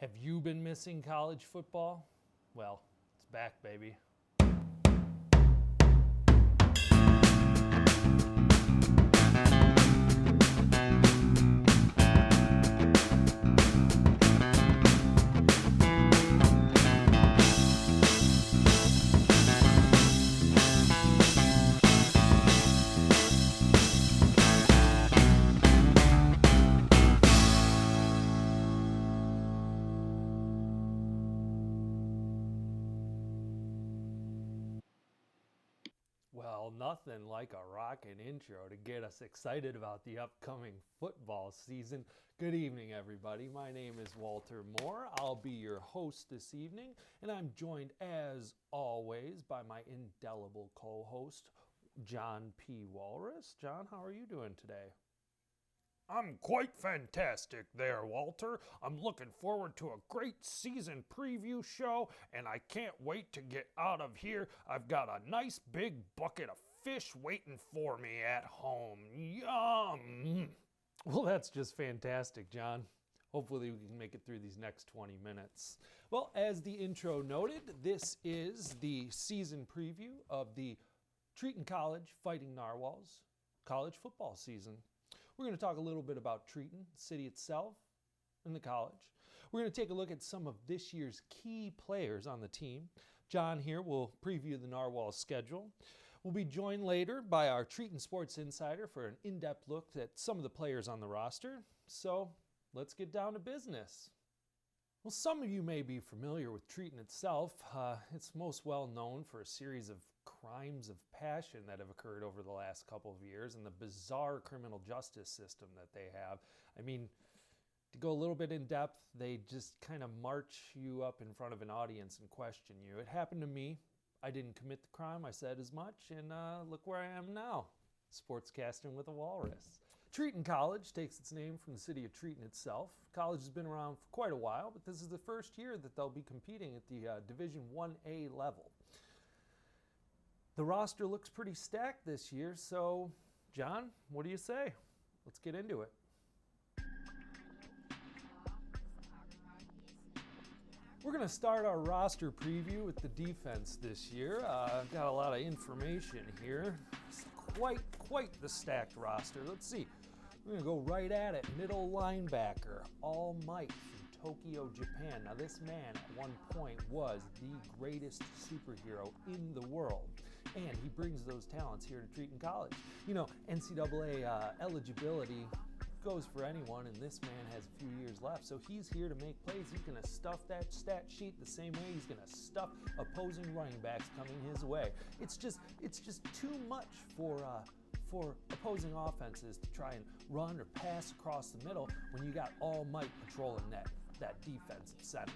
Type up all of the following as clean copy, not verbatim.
Have you been missing college football? Well, it's back, baby. Well, nothing like a rockin' intro to get us excited about the upcoming football season. Good evening, everybody. My name is Walter Moore. I'll be your host this evening, and I'm joined, as always, by my indelible co-host, John P. Walrus. John, how are you doing today? I'm quite fantastic there, Walter. I'm looking forward to a great season preview show, and I can't wait to get out of here. I've got a nice big bucket of fish waiting for me at home. Yum! Well, that's just fantastic, John. Hopefully we can make it through these next 20 minutes. Well, as the intro noted, this is the season preview of the Treton College Fighting Narwhals college football season. We're going to talk a little bit about Treton, the city itself, and the college. We're going to take a look at some of this year's key players on the team. John here will preview the Narwhals schedule. We'll be joined later by our Treton Sports Insider for an in-depth look at some of the players on the roster. So let's get down to business. Well, some of you may be familiar with Treton itself. It's most well known for a series of crimes of passion that have occurred over the last couple of years and the bizarre criminal justice system that they have. I mean, to go a little bit in depth, they just kind of march you up in front of an audience and question you. It happened to me. I didn't commit the crime. I said as much, and look where I am now, sportscasting with a walrus. Treton College takes its name from the city of Treton itself. College has been around for quite a while, but this is the first year that they'll be competing at the Division 1A level. The roster looks pretty stacked this year, so John, what do you say? Let's get into it. We're going to start our roster preview with the defense this year. I've got a lot of information here. It's quite the stacked roster. Let's see. We're going to go right at it. Middle linebacker, All Might from Tokyo, Japan. Now this man at one point was the greatest superhero in the world. And he brings those talents here to Treton College. You know, NCAA eligibility goes for anyone, and this man has a few years left. So he's here to make plays. He's going to stuff that stat sheet the same way he's going to stuff opposing running backs coming his way. It's just too much for opposing offenses to try and run or pass across the middle when you got All Might patrolling that defensive center.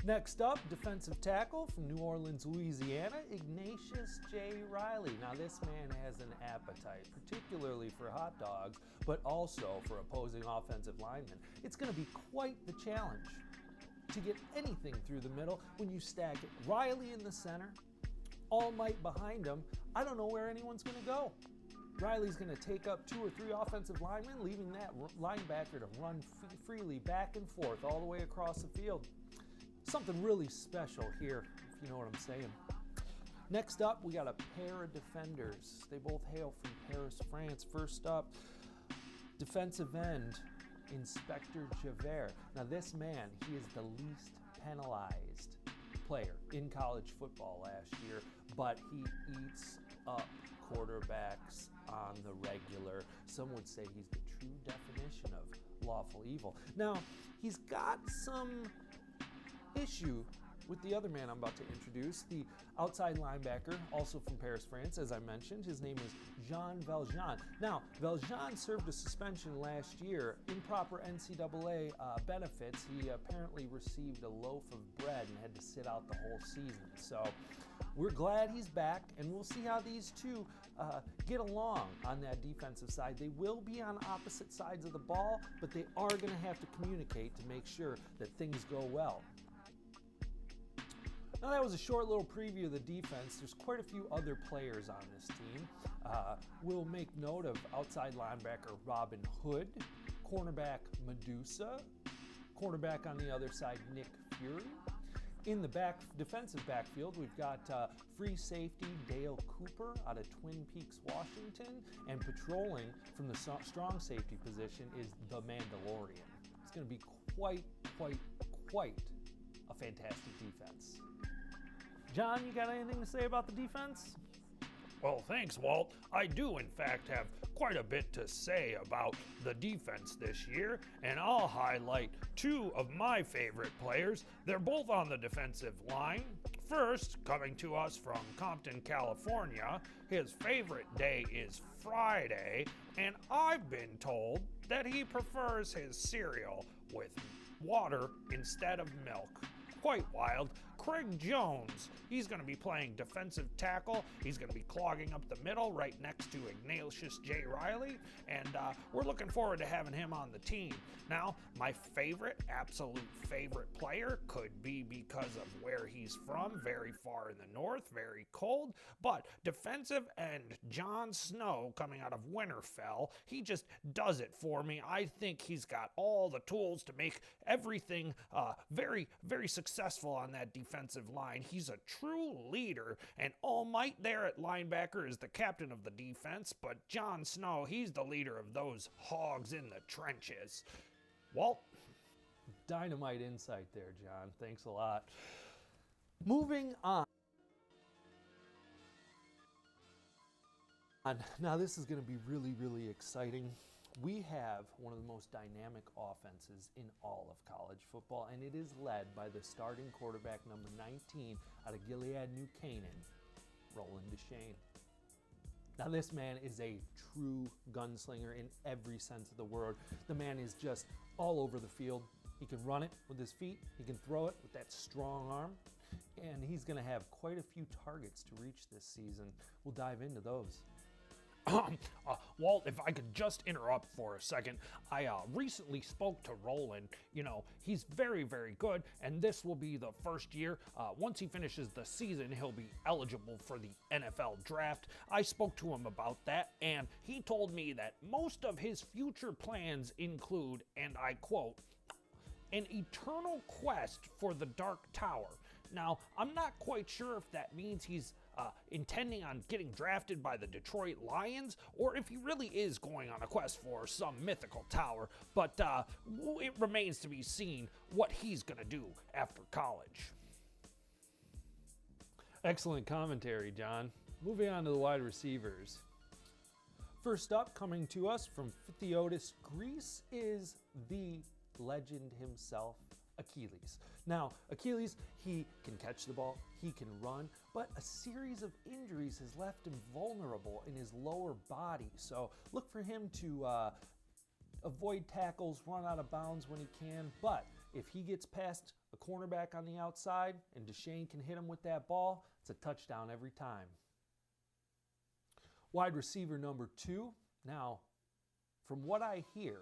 Next up, defensive tackle from New Orleans, Louisiana, Ignatius J. Riley. Now this man has an appetite, particularly for hot dogs, but also for opposing offensive linemen. It's going to be quite the challenge to get anything through the middle when you stack it. Riley in the center, All Might behind him. I don't know where anyone's going to go. Riley's going to take up 2 or 3 offensive linemen, leaving that linebacker to run freely back and forth all the way across the field. Something really special here, if you know what I'm saying. Next up, we got a pair of defenders. They both hail from Paris, France. First up, defensive end, Inspector Javert. Now this man, he is the least penalized player in college football last year, but he eats up quarterbacks on the regular. Some would say he's the true definition of lawful evil. Now, he's got some issue with the other man I'm about to introduce, the outside linebacker, also from Paris, France, as I mentioned. His name is Jean Valjean. Now, Valjean served a suspension last year. Improper NCAA benefits. He apparently received a loaf of bread and had to sit out the whole season. So we're glad he's back, and we'll see how these two get along on that defensive side. They will be on opposite sides of the ball, but they are going to have to communicate to make sure that things go well. Now that was a short little preview of the defense. There's quite a few other players on this team. We'll make note of outside linebacker Robin Hood, cornerback Medusa, Quarterback on the other side, Nick Fury. In the defensive backfield, we've got free safety Dale Cooper out of Twin Peaks, Washington, and patrolling from the strong safety position is the Mandalorian. It's going to be quite a fantastic defense. John, you got anything to say about the defense? Well, thanks, Walt. I do, in fact, have quite a bit to say about the defense this year, and I'll highlight two of my favorite players. They're both on the defensive line. First, coming to us from Compton, California, his favorite day is Friday, and I've been told that he prefers his cereal with water instead of milk. Quite wild. Craig Jones, he's going to be playing defensive tackle. He's going to be clogging up the middle right next to Ignatius J. Riley, and we're looking forward to having him on the team. Now, my absolute favorite player could be because of where he's from, very far in the north, very cold, but defensive end John Snow coming out of Winterfell, he just does it for me. I think he's got all the tools to make everything very, very successful on that defensive line. He's a true leader, and All Might there at linebacker is the captain of the defense, but John Snow, he's the leader of those hogs in the trenches. Walt? Dynamite insight there, John. Thanks a lot. Moving on. Now this is going to be really, really exciting. We have one of the most dynamic offenses in all of college football, and it is led by the starting quarterback, number 19, out of Gilead, New Canaan, Roland Deschain. Now this man is a true gunslinger in every sense of the word. The man is just all over the field. He can run it with his feet, he can throw it with that strong arm, and he's going to have quite a few targets to reach this season. We'll dive into those. Walt, if I could just interrupt for a second, I recently spoke to Roland. You know, he's very, very good, and this will be the first year. Once he finishes the season, he'll be eligible for the NFL draft. I spoke to him about that, and he told me that most of his future plans include, and I quote, an eternal quest for the Dark Tower. Now, I'm not quite sure if that means he's intending on getting drafted by the Detroit Lions, or if he really is going on a quest for some mythical tower, but it remains to be seen what he's going to do after college. Excellent commentary, John. Moving on to the wide receivers. First up, coming to us from Phthiotis, Greece, is the legend himself, Achilles. Now, Achilles, he can catch the ball, he can run, but a series of injuries has left him vulnerable in his lower body. So look for him to avoid tackles, run out of bounds when he can. But if he gets past a cornerback on the outside and Deschain can hit him with that ball, it's a touchdown every time. Wide receiver number 2. Now, from what I hear,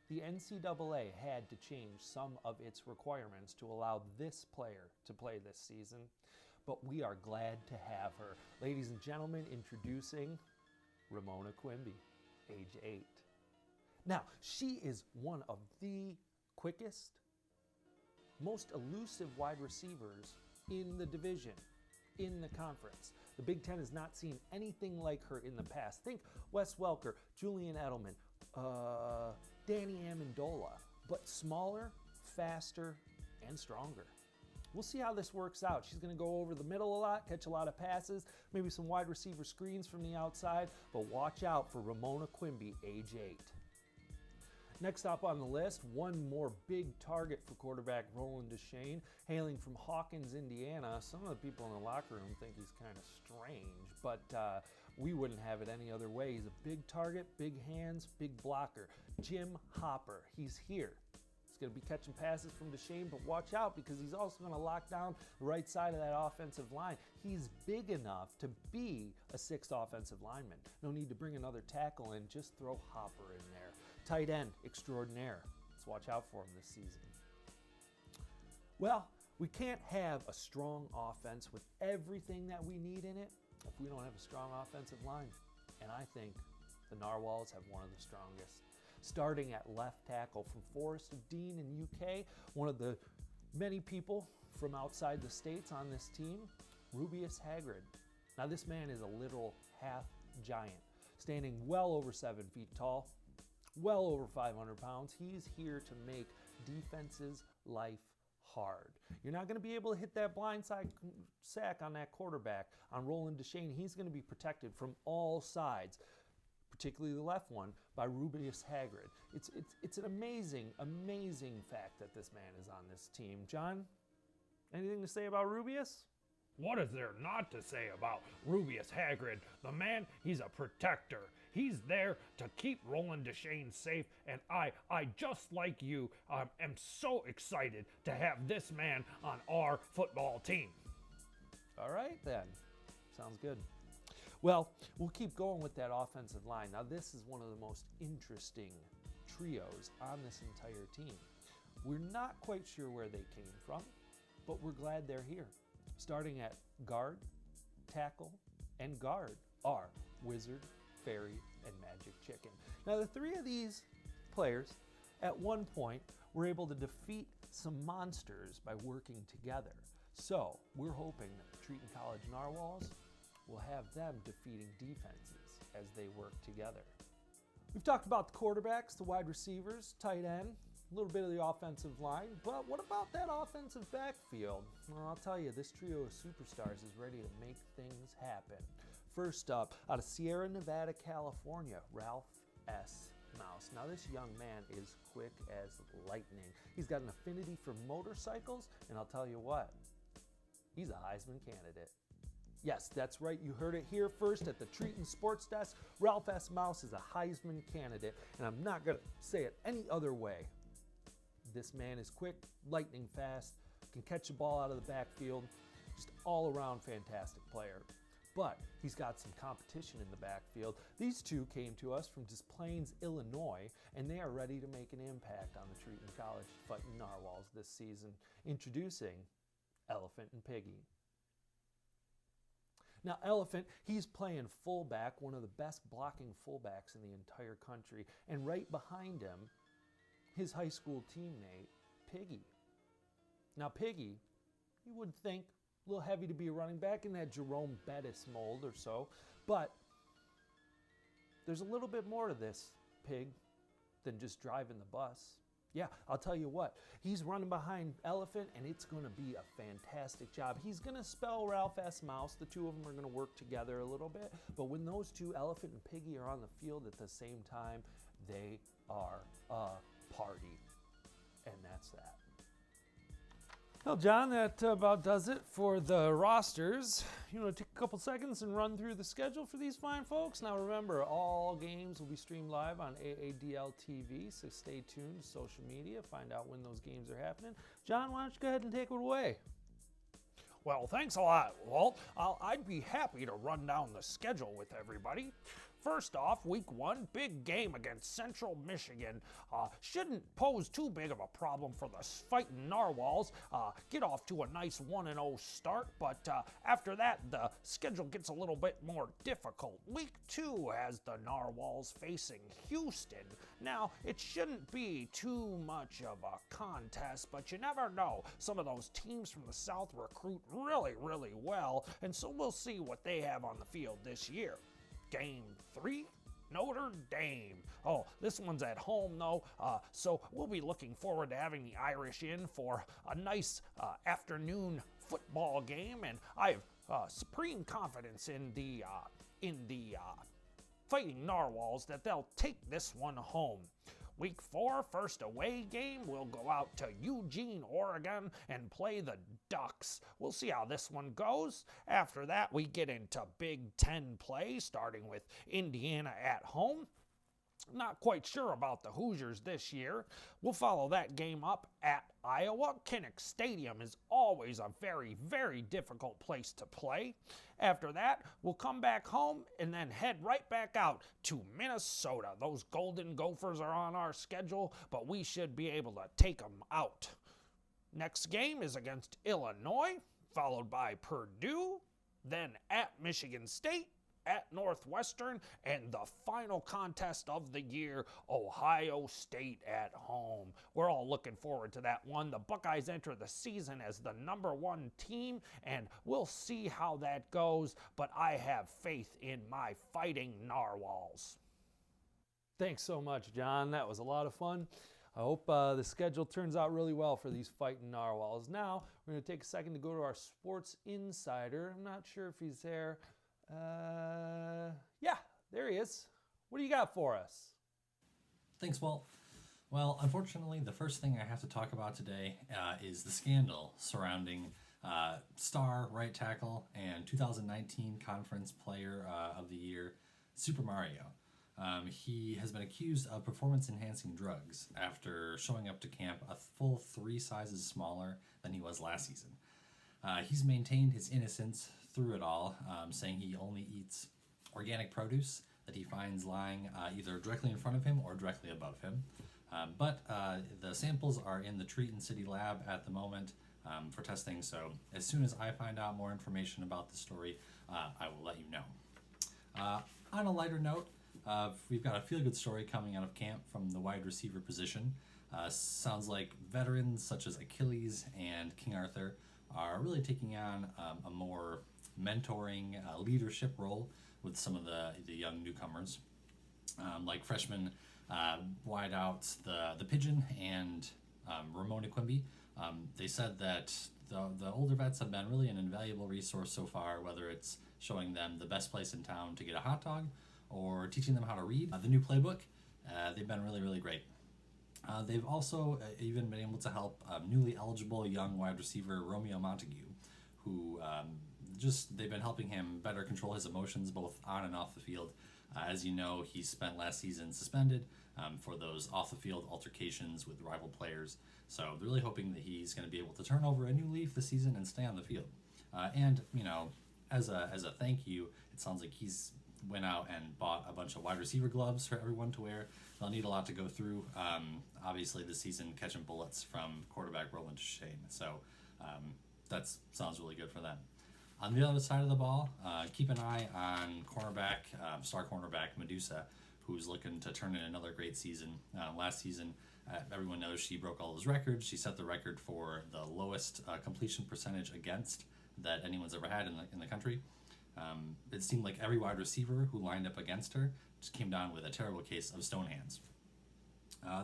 the NCAA had to change some of its requirements to allow this player to play this season, but we are glad to have her. Ladies and gentlemen, introducing Ramona Quimby, age 8. Now, she is one of the quickest, most elusive wide receivers in the division, in the conference. The Big Ten has not seen anything like her in the past. Think Wes Welker, Julian Edelman, Danny Amendola, but smaller, faster, and stronger. We'll see how this works out. She's going to go over the middle a lot, catch a lot of passes, maybe some wide receiver screens from the outside, but watch out for Ramona Quimby, age 8. Next up on the list, one more big target for quarterback Roland Deschain, hailing from Hawkins, Indiana. Some of the people in the locker room think he's kind of strange, but we wouldn't have it any other way. He's a big target, big hands, big blocker. Jim Hopper, he's here. He's going to be catching passes from Deschain, but watch out because he's also going to lock down the right side of that offensive line. He's big enough to be a 6th offensive lineman. No need to bring another tackle in, just throw Hopper in there. Tight end extraordinaire. Let's watch out for him this season. Well, we can't have a strong offense with everything that we need in it if we don't have a strong offensive line. And I think the Narwhals have one of the strongest. Starting at left tackle from Forest of Dean in UK, one of the many people from outside the states on this team, Rubius Hagrid. Now this man is a literal half giant, standing well over 7 feet tall, well over 500 pounds. He's here to make defenses' life hard. You're not going to be able to hit that blind side sack on that quarterback, on Roland Deshane. He's going to be protected from all sides, particularly the left one, by Rubius Hagrid. It's an amazing fact that this man is on this team. John, anything to say about Rubius? What is there not to say about Rubius Hagrid? The man, he's a protector. He's there to keep Roland Deshane safe, and I just like you, am so excited to have this man on our football team. All right, then. Sounds good. Well, we'll keep going with that offensive line. Now, this is one of the most interesting trios on this entire team. We're not quite sure where they came from, but we're glad they're here. Starting at guard, tackle, and guard are Wizard, Fairy, and Magic Chicken. Now, the three of these players, at one point, were able to defeat some monsters by working together. So, we're hoping that the Treton College Narwhals will have them defeating defenses as they work together. We've talked about the quarterbacks, the wide receivers, tight end, a little bit of the offensive line, but what about that offensive backfield? Well, I'll tell you, this trio of superstars is ready to make things happen. First up, out of Sierra Nevada, California, Ralph S. Mouse. Now, this young man is quick as lightning. He's got an affinity for motorcycles, and I'll tell you what, he's a Heisman candidate. Yes, that's right. You heard it here first at the Treton Sports Desk. Ralph S. Mouse is a Heisman candidate, and I'm not going to say it any other way. This man is quick, lightning fast, can catch the ball out of the backfield, just all-around fantastic player. But he's got some competition in the backfield. These two came to us from Des Plaines, Illinois, and they are ready to make an impact on the Treton College Fightin Narwhals this season. Introducing Elephant and Piggy. Now, Elephant, he's playing fullback, one of the best blocking fullbacks in the entire country. And right behind him, his high school teammate, Piggy. Now, Piggy, you would think a little heavy to be a running back in that Jerome Bettis mold or so, but there's a little bit more to this Pig than just driving the bus. Yeah, I'll tell you what, he's running behind Elephant, and it's going to be a fantastic job. He's going to spell Ralph S. Mouse. The two of them are going to work together a little bit, but when those two, Elephant and Piggy, are on the field at the same time, they are a party, and that's that. Well, John, that about does it for the rosters. You want to take a couple seconds and run through the schedule for these fine folks? Now, remember, all games will be streamed live on AADL TV, so stay tuned to social media, find out when those games are happening. John, why don't you go ahead and take it away? Well, thanks a lot, Walt. I'd be happy to run down the schedule with everybody. First off, week 1, big game against Central Michigan. Shouldn't pose too big of a problem for the Fightin Narwhals. Get off to a nice 1-0 start, but after that, the schedule gets a little bit more difficult. Week 2 has the Narwhals facing Houston. Now, it shouldn't be too much of a contest, but you never know. Some of those teams from the South recruit really, really well, and so we'll see what they have on the field this year. Game 3, Notre Dame. Oh, this one's at home, though, so we'll be looking forward to having the Irish in for a nice afternoon football game, and I have supreme confidence in the Fightin Narwhals that they'll take this one home. Week 4, first away game, we'll go out to Eugene, Oregon, and play the Ducks. We'll see how this one goes. After that, we get into Big Ten play, starting with Indiana at home. Not quite sure about the Hoosiers this year. We'll follow that game up at Iowa. Kinnick Stadium is always a very, very difficult place to play. After that, we'll come back home and then head right back out to Minnesota. Those Golden Gophers are on our schedule, but we should be able to take them out. Next game is against Illinois, followed by Purdue, then at Michigan State, at Northwestern, and the final contest of the year, Ohio State at home. We're all looking forward to that one. The Buckeyes enter the season as the #1 team, and we'll see how that goes, but I have faith in my Fighting Narwhals. Thanks so much, John. That was a lot of fun. I hope the schedule turns out really well for these Fightin' Narwhals. Now, we're going to take a second to go to our sports insider. I'm not sure if he's there. Yeah, there he is. What do you got for us? Thanks, Walt. Well, unfortunately, the first thing I have to talk about today is the scandal surrounding star right tackle and 2019 Conference Player of the Year, Super Mario. He has been accused of performance-enhancing drugs after showing up to camp a full 3 sizes smaller than he was last season. He's maintained his innocence through it all, saying he only eats organic produce that he finds lying either directly in front of him or directly above him. But the samples are in the Treton City lab at the moment for testing, so as soon as I find out more information about the story, I will let you know. On a lighter note, we've got a feel-good story coming out of camp from the wide receiver position. Sounds like veterans such as Achilles and King Arthur are really taking on a more mentoring leadership role with some of the young newcomers, like freshman wideouts the Pigeon and Ramona Quimby. They said that the older vets have been really an invaluable resource so far, whether it's showing them the best place in town to get a hot dog or teaching them how to read the new playbook. They've been really, really great. They've also even been able to help newly eligible young wide receiver Romeo Montague, who they've been helping him better control his emotions both on and off the field. As you know, he spent last season suspended for those off-the-field altercations with rival players. So they're really hoping that he's going to be able to turn over a new leaf this season and stay on the field. And, you know, as a thank you, it sounds like he's went out and bought a bunch of wide receiver gloves for everyone to wear. They'll need a lot to go through. Obviously, this season catching bullets from quarterback Roland Shane. So that sounds really good for them. On the other side of the ball, keep an eye on star cornerback Medusa, who's looking to turn in another great season. Last season, everyone knows she broke all those records. She set the record for the lowest completion percentage against that anyone's ever had in the country. It seemed like every wide receiver who lined up against her just came down with a terrible case of stone hands.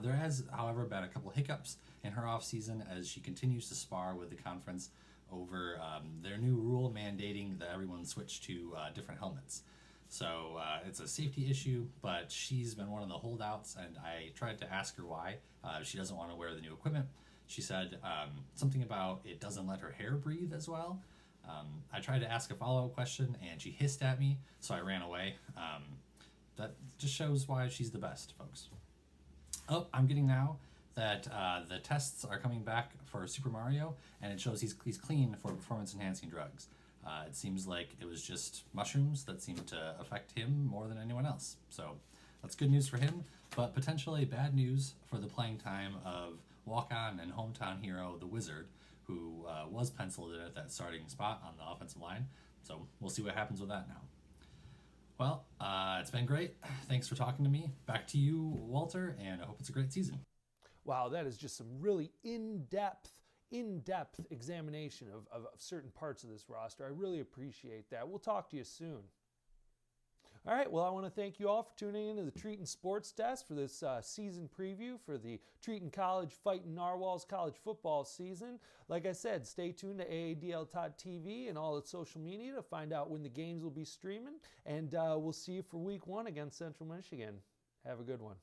There has, however, been a couple hiccups in her offseason as she continues to spar with the conference over their new rule mandating that everyone switch to different helmets. So it's a safety issue, but she's been one of the holdouts, and I tried to ask her why she doesn't want to wear the new equipment. She said something about it doesn't let her hair breathe as well. I tried to ask a follow-up question, and she hissed at me, so I ran away. That just shows why she's the best, folks. Oh, I'm getting now that the tests are coming back for Super Mario, and it shows he's clean for performance-enhancing drugs. It seems like it was just mushrooms that seemed to affect him more than anyone else. So that's good news for him, but potentially bad news for the playing time of walk-on and hometown hero, the Wizard, who was penciled in at that starting spot on the offensive line. So we'll see what happens with that now. Well, it's been great. Thanks for talking to me. Back to you, Walter, and I hope it's a great season. Wow, that is just some really in-depth examination of certain parts of this roster. I really appreciate that. We'll talk to you soon. All right, well, I want to thank you all for tuning into the Treton Sports Desk for this season preview for the Treton College Fightin' Narwhals college football season. Like I said, stay tuned to AADL.TV and all its social media to find out when the games will be streaming. And we'll see you for week 1 against Central Michigan. Have a good one.